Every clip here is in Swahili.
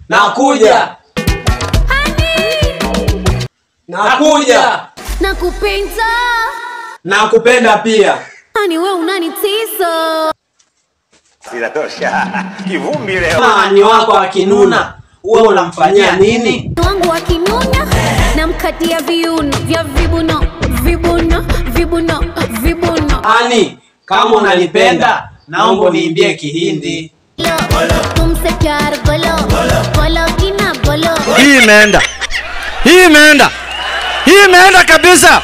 Nakuja. Nakuja. Nakupenda. Nakupenda pia. Hani wewe unanitisa. Inatosha. Kivumbi leo. Ni wako akinuna, wewe unamfanyia nini? Wangu akinuna namkatia viuno vya vibuno. Ani, kama unanipenda, naomba niimbie Kihindi. Tumse pyar bolo kina bolo. Hii imeenda kabisa.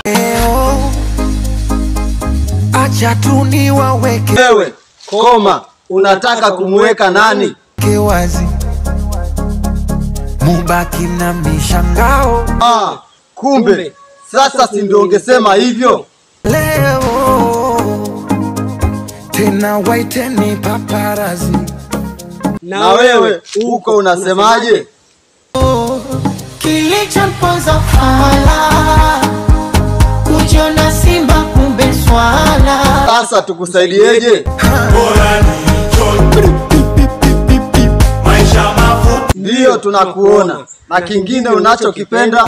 Acha tu niwaweke Wewe koma, unataka kumweka nani? wazi, mubaki na mishangao. Kumbe sasa si ndio ungesema hivyo? Leo tena waiteni paparazi. Na wewe uko unasemaje? Kilichomponza fala kujiona simba kumbe swala. Sasa tukusaidieje? Ndio tunakuona, na kingine unachokipenda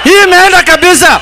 Hii imeenda kabisa.